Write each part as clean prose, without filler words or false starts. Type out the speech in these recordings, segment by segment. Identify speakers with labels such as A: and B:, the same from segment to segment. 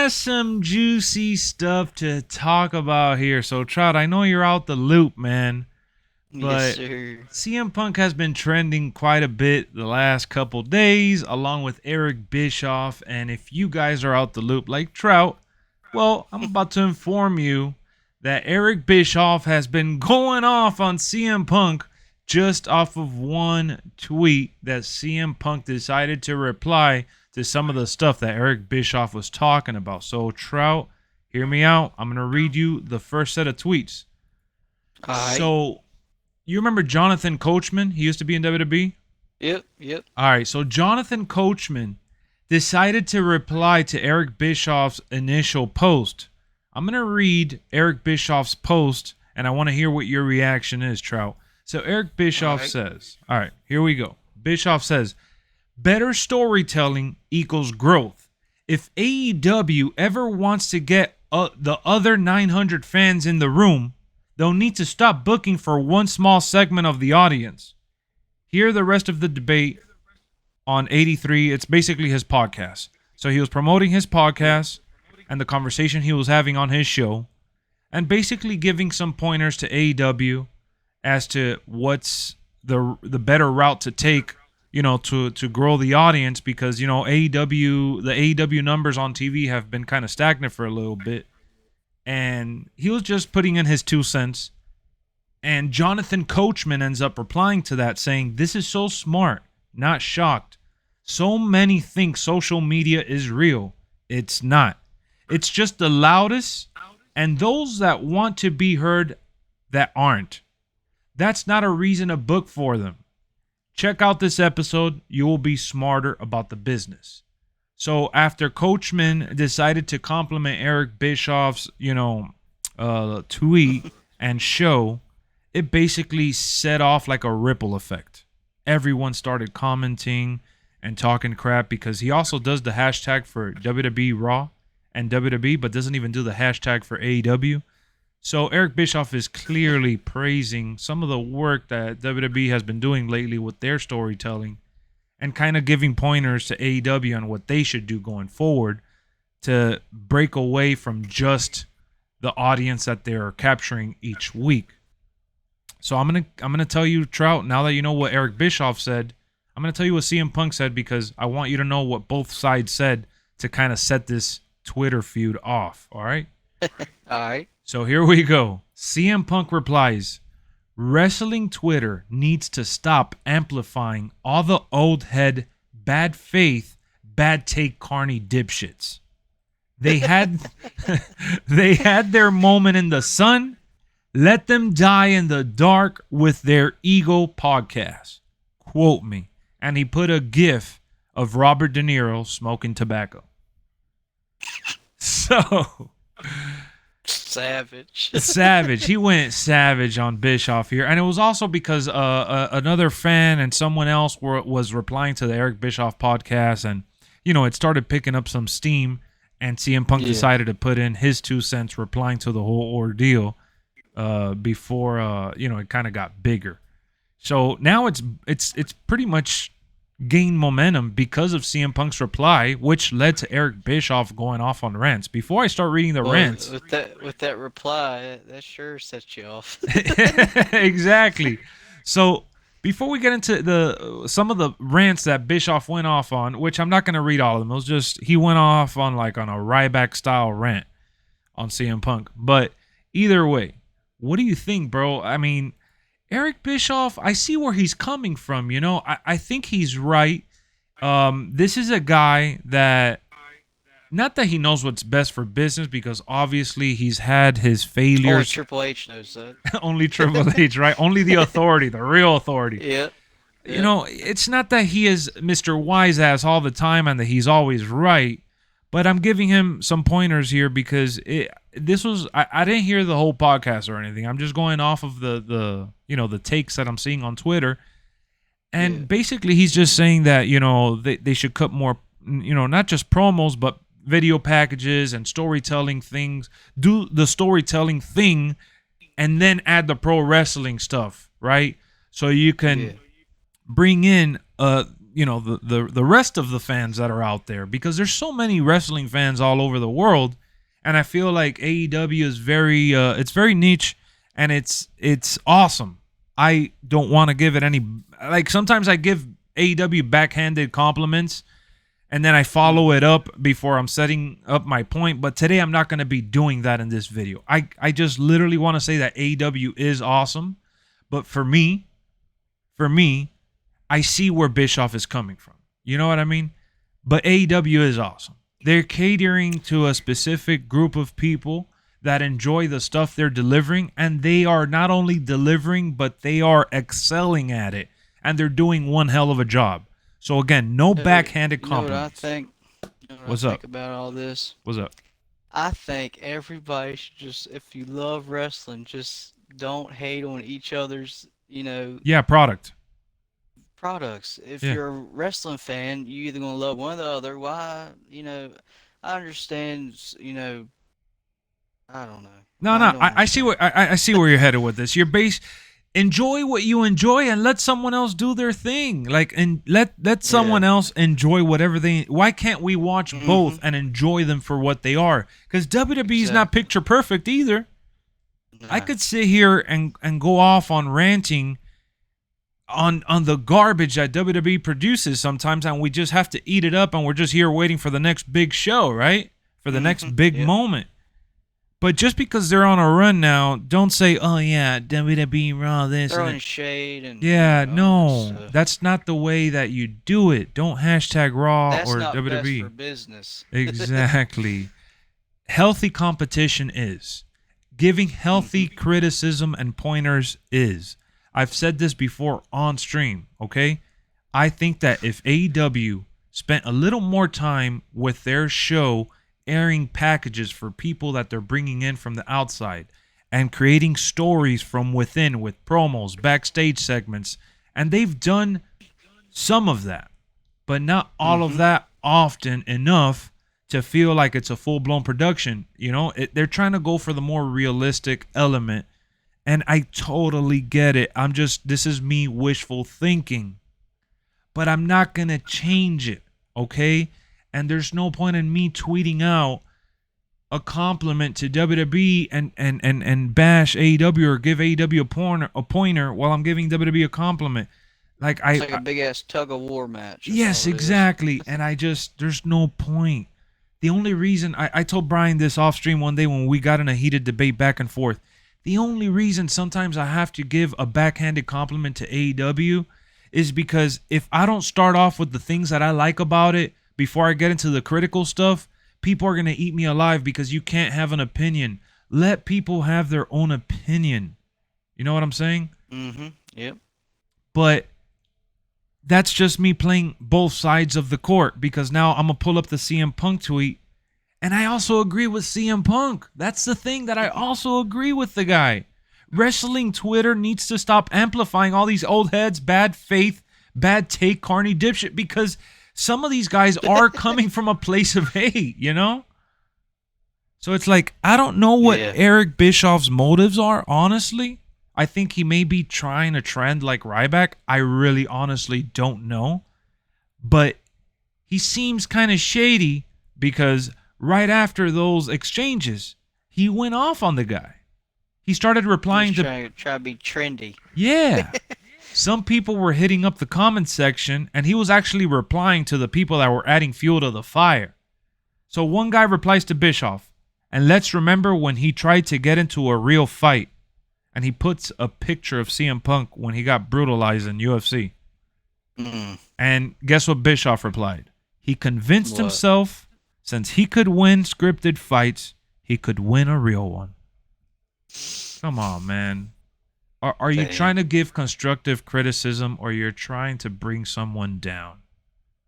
A: got some juicy stuff to talk about here. So, Trout, I know you're out the loop, man,
B: Yes,
A: but
B: sir.
A: CM Punk has been trending quite a bit the last couple days, along with Eric Bischoff. And if you guys are out the loop like Trout, well, I'm about to inform you that Eric Bischoff has been going off on CM Punk just off of one tweet that CM Punk decided to reply to some of the stuff that Eric Bischoff was talking about. So, Trout, hear me out. I'm going to read you the first set of tweets.
B: Alright.
A: So, you remember Jonathan Coachman? He used to be in WWE.
B: Yep, yep.
A: All right, so Jonathan Coachman decided to reply to Eric Bischoff's initial post. I'm going to read Eric Bischoff's post, and I want to hear what your reaction is, Trout. So Eric Bischoff
B: Alright.
A: says, all right, here we go. Bischoff says, better storytelling equals growth. If AEW ever wants to get the other 900 fans in the room, they'll need to stop booking for one small segment of the audience. Hear the rest of the debate on 83. It's basically his podcast. So he was promoting his podcast and the conversation he was having on his show and basically giving some pointers to AEW as to what's the better route to take, you know, to grow the audience, because, you know, the AEW numbers on TV have been kind of stagnant for a little bit. And he was just putting in his 2 cents. And Jonathan Coachman ends up replying to that saying, this is so smart, not shocked. So many think social media is real. It's not. It's just the loudest and those that want to be heard that aren't. That's not a reason to book for them. Check out this episode. You will be smarter about the business. So after Coachman decided to compliment Eric Bischoff's, tweet and show, it basically set off like a ripple effect. Everyone started commenting and talking crap because he also does the hashtag for WWE Raw and WWE, but doesn't even do the hashtag for AEW. So Eric Bischoff is clearly praising some of the work that WWE has been doing lately with their storytelling and kind of giving pointers to AEW on what they should do going forward to break away from just the audience that they're capturing each week. So I'm gonna tell you, Trout, now that you know what Eric Bischoff said, I'm gonna tell you what CM Punk said, because I want you to know what both sides said to kind of set this Twitter feud off. All right?
B: Alright.
A: So here we go. CM Punk replies, wrestling Twitter needs to stop amplifying all the old head, bad faith, bad take carny dipshits. They had they had their moment in the sun. Let them die in the dark with their ego podcast. Quote me. And he put a gif of Robert De Niro smoking tobacco. So
B: Savage.
A: savage. He went savage on Bischoff here. And it was also because another fan and someone else was replying to the Eric Bischoff podcast. And, it started picking up some steam. And CM Punk decided to put in his 2 cents replying to the whole ordeal before, it kind of got bigger. So now it's pretty much gained momentum because of CM Punk's reply, which led to Eric Bischoff going off on rants. Before I start reading the rants,
B: With that reply, that sure sets you off.
A: exactly. So before we get into some of the rants that Bischoff went off on, which I'm not going to read all of them, it was just he went off on a Ryback style rant on CM Punk. But either way, what do you think, bro? I mean, Eric Bischoff, I see where he's coming from, I think he's right. This is a guy that, not that he knows what's best for business, because obviously he's had his failures.
B: Only Triple H knows that.
A: Only Triple H, right? Only the authority, the real authority.
B: Yeah.
A: It's not that he is Mr. Wise Ass all the time and that he's always right, but I'm giving him some pointers here because I didn't hear the whole podcast or anything. I'm just going off of the takes that I'm seeing on Twitter. And basically he's just saying that, they should cut more, not just promos, but video packages and storytelling things. Do the storytelling thing and then add the pro wrestling stuff, right? So you can bring in the rest of the fans that are out there, because there's so many wrestling fans all over the world, and I feel like AEW is very it's very niche, and it's awesome. I don't want to give it any, like, sometimes I give AEW backhanded compliments and then I follow it up before I'm setting up my point, but today I'm not going to be doing that in this video. I just literally want to say that AEW is awesome, but for me, I see where Bischoff is coming from. You know what I mean? But AEW is awesome. They're catering to a specific group of people that enjoy the stuff they're delivering, and they are not only delivering, but they are excelling at it, and they're doing one hell of a job. So again, no backhanded compliments.
B: You know what I think?
A: What's up
B: about all this?
A: What's up?
B: I think everybody should just, if you love wrestling, just don't hate on each other's,
A: Yeah, product.
B: products. If you're a wrestling fan, you either gonna love one or the other. Why, I understand, I don't know.
A: No, I see what I see where you're headed with this. Enjoy what you enjoy and let someone else do their thing. Like, and let someone else enjoy whatever they. Why can't we watch both and enjoy them for what they are? Because WWE is not picture perfect either.
B: Nah.
A: I could sit here and go off on ranting on the garbage that WWE produces sometimes, and we just have to eat it up, and we're just here waiting for the next big show, right? For the next big moment. But just because they're on a run now, don't say, "Oh yeah, WWE Raw this."
B: Throwing shade and
A: no, that's not the way that you do it. Don't hashtag Raw
B: that's
A: or
B: not
A: WWE.
B: Best for business.
A: Exactly. Healthy competition is. Giving healthy criticism and pointers is. I've said this before on stream, okay? I think that if AEW spent a little more time with their show airing packages for people that they're bringing in from the outside and creating stories from within with promos, backstage segments, and they've done some of that, but not all of that often enough to feel like it's a full-blown production. They're trying to go for the more realistic element, and I totally get it. This is me wishful thinking, but I'm not going to change it, okay? And there's no point in me tweeting out a compliment to WWE and bash AEW or give AEW a pointer while I'm giving WWE a compliment. It's
B: like a big ass tug of war match.
A: Yes, exactly. And there's no point. The only reason I told Brian this off stream one day when we got in a heated debate back and forth. The only reason sometimes I have to give a backhanded compliment to AEW is because if I don't start off with the things that I like about it before I get into the critical stuff, people are going to eat me alive because you can't have an opinion. Let people have their own opinion. You know what I'm saying?
B: Yep.
A: But that's just me playing both sides of the court, because now I'm going to pull up the CM Punk tweet, and I also agree with CM Punk. That's the thing, that I also agree with the guy. Wrestling Twitter needs to stop amplifying all these old heads, bad faith, bad take, carny dipshit, because some of these guys are coming from a place of hate, So it's like, I don't know what Eric Bischoff's motives are, honestly. I think he may be trying to trend like Ryback. I really honestly don't know. But he seems kind of shady, because right after those exchanges, he went off on the guy. He started replying
B: try to be trendy.
A: Yeah. Some people were hitting up the comments section, and he was actually replying to the people that were adding fuel to the fire. So one guy replies to Bischoff, and let's remember when he tried to get into a real fight, and he puts a picture of CM Punk when he got brutalized in UFC. And guess what Bischoff replied? He convinced himself, since he could win scripted fights, he could win a real one. Come on, man. Are you trying to give constructive criticism, or you're trying to bring someone down?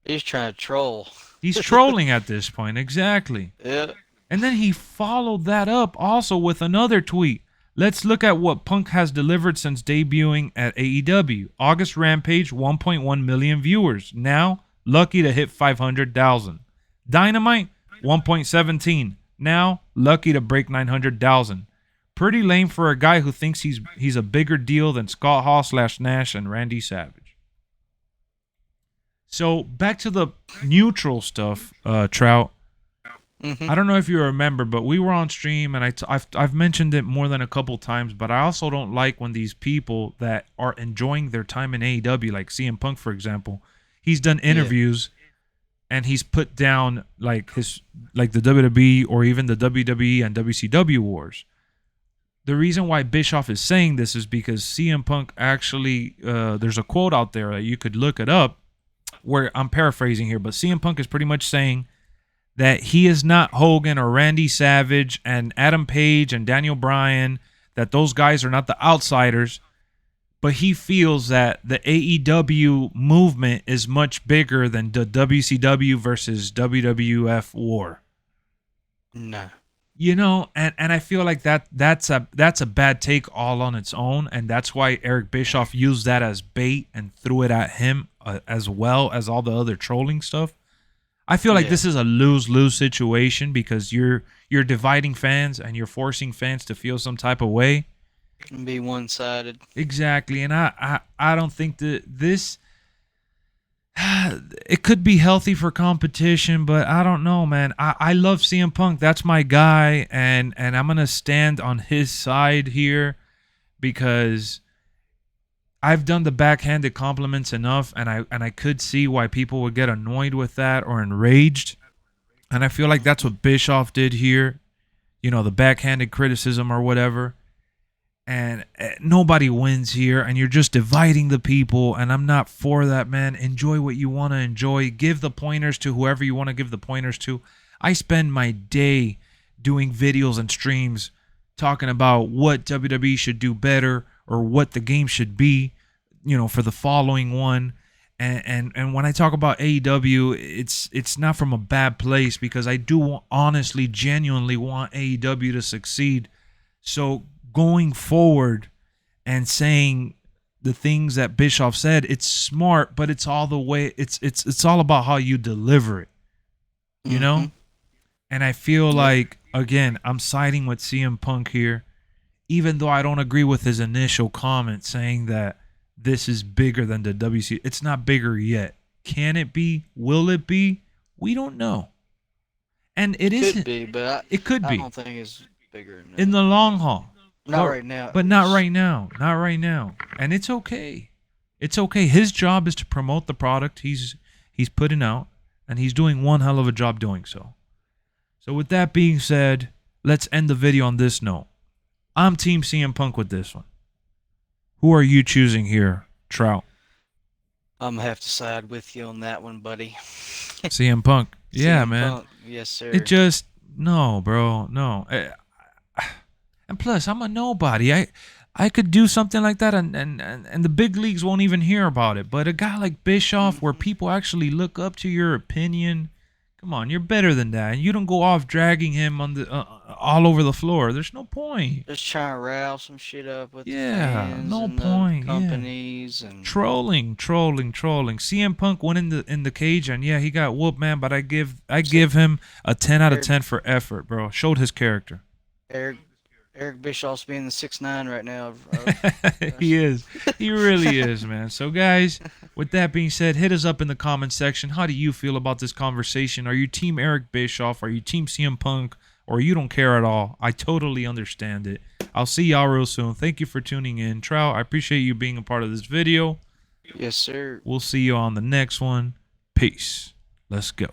B: He's trying to troll.
A: He's trolling at this point, exactly.
B: Yeah.
A: And then he followed that up also with another tweet. Let's look at what Punk has delivered since debuting at AEW. August Rampage, 1.1 million viewers. Now, lucky to hit 500,000. Dynamite, 1.17. Now, lucky to break 900,000. Pretty lame for a guy who thinks he's a bigger deal than Scott Hall / Nash and Randy Savage. So back to the neutral stuff, Trout.
B: Mm-hmm.
A: I don't know if you remember, but we were on stream, and I've mentioned it more than a couple times. But I also don't like when these people that are enjoying their time in AEW, like CM Punk, for example, he's done interviews and he's put down like the WWE or even the WWE and WCW wars. The reason why Bischoff is saying this is because CM Punk actually, there's a quote out there that you could look it up, where I'm paraphrasing here, but CM Punk is pretty much saying that he is not Hogan or Randy Savage and Adam Page and Daniel Bryan, that those guys are not the outsiders, but he feels that the AEW movement is much bigger than the WCW versus WWF war.
B: No.
A: You know, and I feel like that's a bad take all on its own, and that's why Eric Bischoff used that as bait and threw it at him as well as all the other trolling stuff. I feel like this is a lose-lose situation because you're dividing fans and you're forcing fans to feel some type of way.
B: Be one-sided.
A: Exactly, and I don't think that this it could be healthy for competition, but I don't know, man. I love CM Punk. That's my guy, and I'm gonna stand on his side here because I've done the backhanded compliments enough, and I could see why people would get annoyed with that or enraged. And I feel like that's what Bischoff did here. You know, the backhanded criticism or whatever. And nobody wins here, and you're just dividing the people, and I'm not for that, man. Enjoy what you want to enjoy. Give the pointers to whoever you want to give the pointers to. I spend my day doing videos and streams talking about what WWE should do better or what the game should be, you know, for the following one. And when I talk about AEW, it's not from a bad place because I do honestly, genuinely want AEW to succeed. So going forward and saying the things that Bischoff said, it's smart, but it's all the way. It's all about how you deliver it, you know. And I feel like, again, I'm siding with CM Punk here, even though I don't agree with his initial comment saying that this is bigger than the WC. It's not bigger yet. Can it be? Will it be? We don't know. And it
B: could be, but
A: it could be.
B: I don't think it's bigger than
A: in the long haul.
B: Not right now.
A: But not right now. Not right now. And it's okay. It's okay. His job is to promote the product he's putting out, and he's doing one hell of a job doing so. So with that being said, let's end the video on this note. I'm Team CM Punk with this one. Who are you choosing here, Trout?
B: I'm gonna have to side with you on that one, buddy.
A: CM Punk. Yeah,
B: CM
A: man.
B: Punk. Yes, sir.
A: It just, no, bro, no. And plus, I'm a nobody. I could do something like that, and the big leagues won't even hear about it. But a guy like Bischoff, where people actually look up to your opinion, come on, you're better than that. And you don't go off dragging him on the all over the floor. There's no point.
B: Just trying to rile some shit up with the
A: fans no
B: and
A: point.
B: The companies and
A: trolling. CM Punk went in the cage, and yeah, he got whooped, man. But I give him a 10 out of 10 for effort, bro. Showed his character.
B: Eric Bischoff's being the 6'9" right now.
A: He is. He really is, man. So, guys, with that being said, hit us up in the comment section. How do you feel about this conversation? Are you Team Eric Bischoff? Are you Team CM Punk? Or you don't care at all? I totally understand it. I'll see y'all real soon. Thank you for tuning in. Trout, I appreciate you being a part of this video.
B: Yes, sir.
A: We'll see you on the next one. Peace. Let's go.